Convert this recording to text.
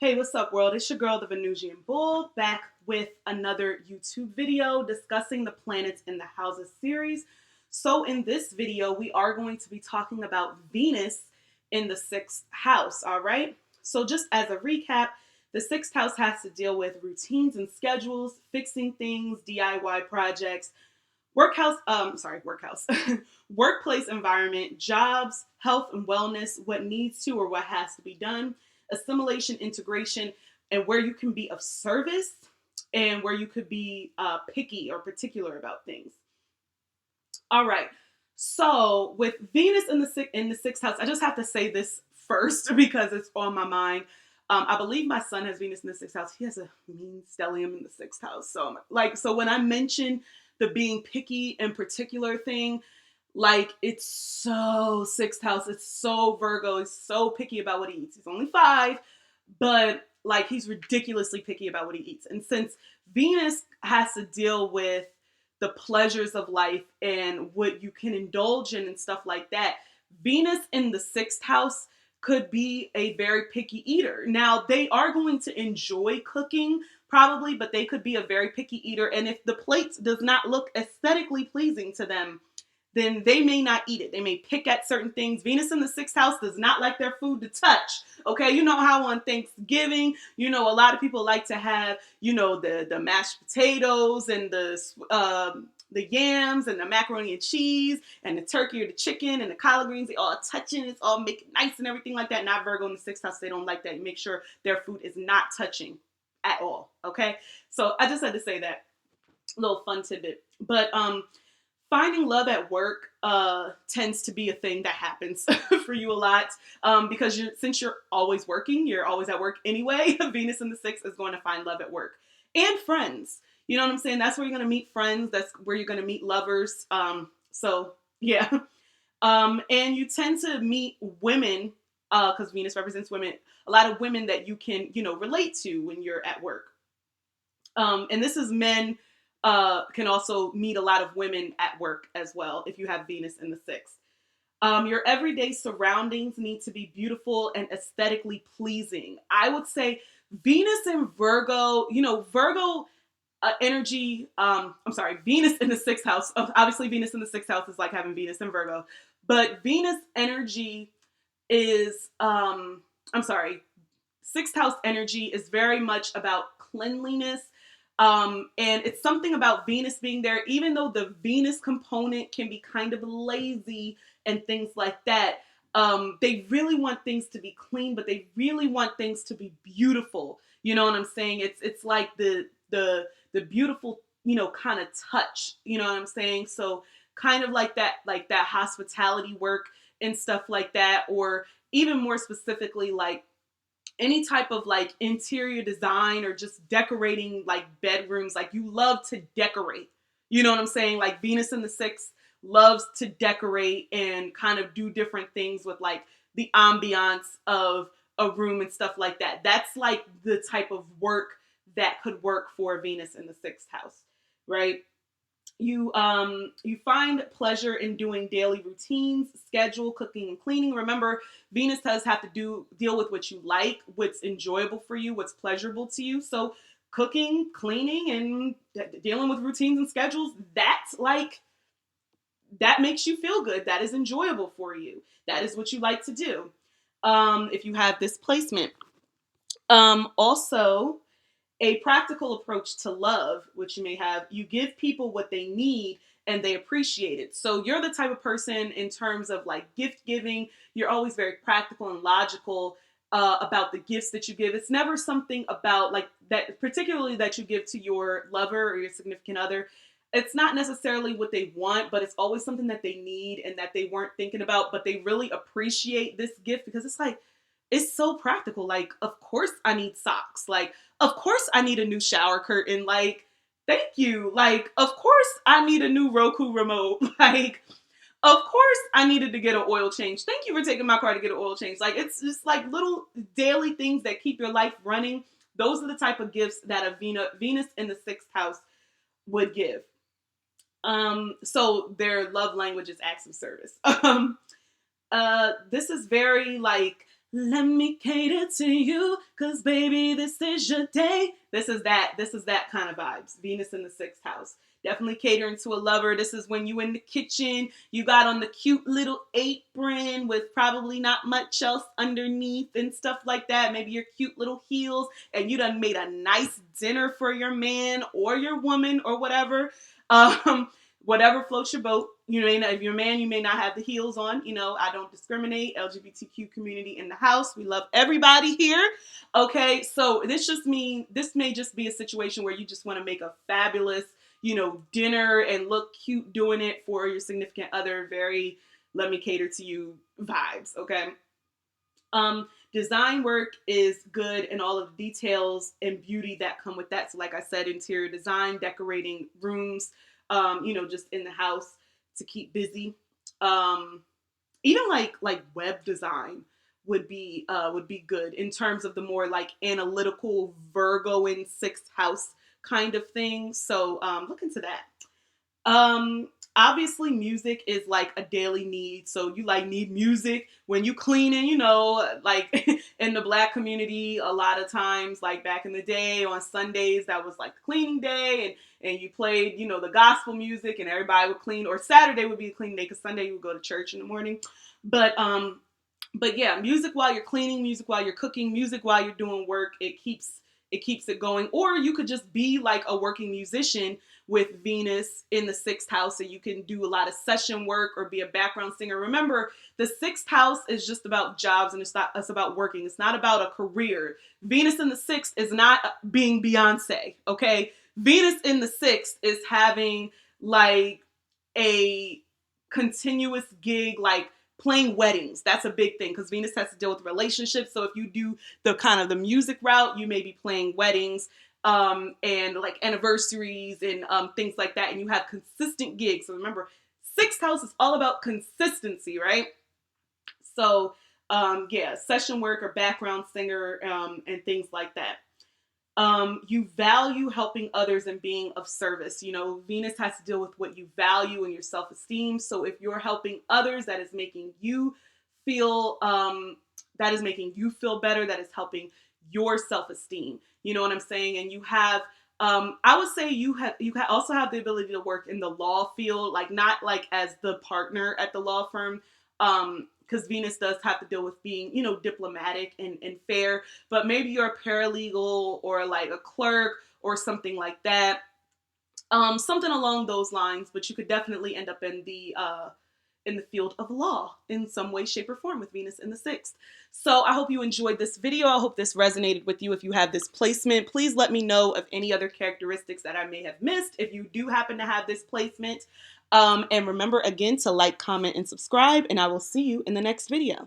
Hey, what's up, world? It's your girl, the Venusian Bull, back with another YouTube video discussing the planets in the houses series. So in this video, we are going to be talking about Venus in the sixth house, all right? So just as a recap, the sixth house has to deal with routines and schedules, fixing things, DIY projects, workhouse, workplace environment, jobs, health and wellness, what needs to or what has to be done, assimilation, integration, and where you can be of service and where you could be picky or particular about things. All right. So with Venus in the sixth house, I just have to say this first because it's on my mind. I believe my son has Venus in the sixth house. He has a mean stellium in the sixth house. So when I mention the being picky and particular thing, like it's so sixth house. It's so Virgo. He's so picky about what he eats. He's only 5, but like he's ridiculously picky about what he eats. And since Venus has to deal with the pleasures of life and what you can indulge in and stuff like that, Venus in the sixth house could be a very picky eater. Now, they are going to enjoy cooking probably, but they could be a very picky eater. And if the plate does not look aesthetically pleasing to them, then they may not eat it. They may pick at certain things. Venus in the sixth house does not like their food to touch. Okay, you know how on Thanksgiving, a lot of people like to have, the mashed potatoes and the yams and the macaroni and cheese and the turkey or the chicken and the collard greens. They all touching. It's all making nice and everything like that. Not Virgo in the sixth house. They don't like that. Make sure their food is not touching at all. Okay, so I just had to say that little fun tidbit. But finding love at work tends to be a thing that happens for you a lot because since you're always working, you're always at work anyway. Venus in the sixth is going to find love at work and friends. You know what I'm saying? That's where you're going to meet friends. That's where you're going to meet lovers. So yeah. And you tend to meet women because Venus represents women. A lot of women that you can, relate to when you're at work. And this is men. Can also meet a lot of women at work as well if you have Venus in the sixth. Your everyday surroundings need to be beautiful and aesthetically pleasing. I would say Venus in Virgo, Virgo energy, Venus in the sixth house. Obviously, Venus in the sixth house is like having Venus in Virgo. But Venus energy is, sixth house energy is very much about cleanliness. And it's something about Venus being there, even though the Venus component can be kind of lazy and things like that. They really want things to be clean, but they really want things to be beautiful. You know what I'm saying? It's like the beautiful, kind of touch. You know what I'm saying? So kind of like that hospitality work and stuff like that, or even more specifically, like any type of like interior design or just decorating like bedrooms. Like you love to decorate, you know what I'm saying? Like Venus in the sixth loves to decorate and kind of do different things with like the ambiance of a room and stuff like that. That's like the type of work that could work for Venus in the sixth house, right? You find pleasure in doing daily routines, schedule, cooking, and cleaning. Remember, Venus does have to deal with what you like, what's enjoyable for you, what's pleasurable to you. So cooking, cleaning, and dealing with routines and schedules, that makes you feel good. That is enjoyable for you. That is what you like to do. If you have this placement. Also, a practical approach to love, which you may have, you give people what they need and they appreciate it. So you're the type of person in terms of like gift giving, you're always very practical and logical about the gifts that you give. It's never something about like that, particularly that you give to your lover or your significant other. It's not necessarily what they want, but it's always something that they need and that they weren't thinking about, but they really appreciate this gift because it's so practical. Like, of course I need socks. Like, of course I need a new shower curtain. Like, thank you. Like, of course I need a new Roku remote. Like, of course I needed to get an oil change. Thank you for taking my car to get an oil change. Like, it's just like little daily things that keep your life running. Those are the type of gifts that a Venus in the sixth house would give. So their love language is acts of service. This is very like Let me cater to you, cause baby, this is your day. This is that kind of vibes. Venus in the 6th house. Definitely catering to a lover. This is when you in the kitchen, you got on the cute little apron with probably not much else underneath and stuff like that. Maybe your cute little heels, and you done made a nice dinner for your man or your woman or whatever. Whatever floats your boat. You may not, if you're a man, you may not have the heels on. You know, I don't discriminate. LGBTQ community in the house. We love everybody here. Okay, so this may just be a situation where you just want to make a fabulous, dinner and look cute doing it for your significant other. Very let me cater to you vibes. Okay. Design work is good, and all of the details and beauty that come with that. So like I said, interior design, decorating rooms, just in the house to keep busy. Even like web design would be good in terms of the more like analytical Virgo in 6th house kind of thing. So look into that. Obviously music is like a daily need. So you like need music when you cleaning, like in the Black community, a lot of times, like back in the day on Sundays, that was like the cleaning day, and you played, the gospel music, and everybody would clean, or Saturday would be a cleaning day because Sunday you would go to church in the morning. But yeah, music while you're cleaning, music while you're cooking, music while you're doing work, it keeps it going. Or you could just be like a working musician with Venus in the 6th house, so you can do a lot of session work or be a background singer. Remember, the 6th house is just about jobs, and it's about working. It's not about a career. Venus in the 6th is not being Beyonce, okay? Venus in the 6th is having like a continuous gig, like playing weddings. That's a big thing because Venus has to deal with relationships. So if you do the kind of the music route, you may be playing weddings, and like anniversaries and things like that. And you have consistent gigs. So remember, 6th house is all about consistency, right? So yeah, session work or background singer, and things like that. You value helping others and being of service. Venus has to deal with what you value and your self-esteem. So if you're helping others, that is making you feel better. That is helping your self-esteem. You know what I'm saying? And you have, I would say you also have the ability to work in the law field, like not like as the partner at the law firm, because Venus does have to deal with being, diplomatic and fair, but maybe you're a paralegal or like a clerk or something like that, something along those lines. But you could definitely end up in the field of law in some way, shape, or form with Venus in the 6th. So I hope you enjoyed this video. I hope this resonated with you. If you have this placement, please let me know of any other characteristics that I may have missed if you do happen to have this placement. And remember again to like, comment, and subscribe, and I will see you in the next video.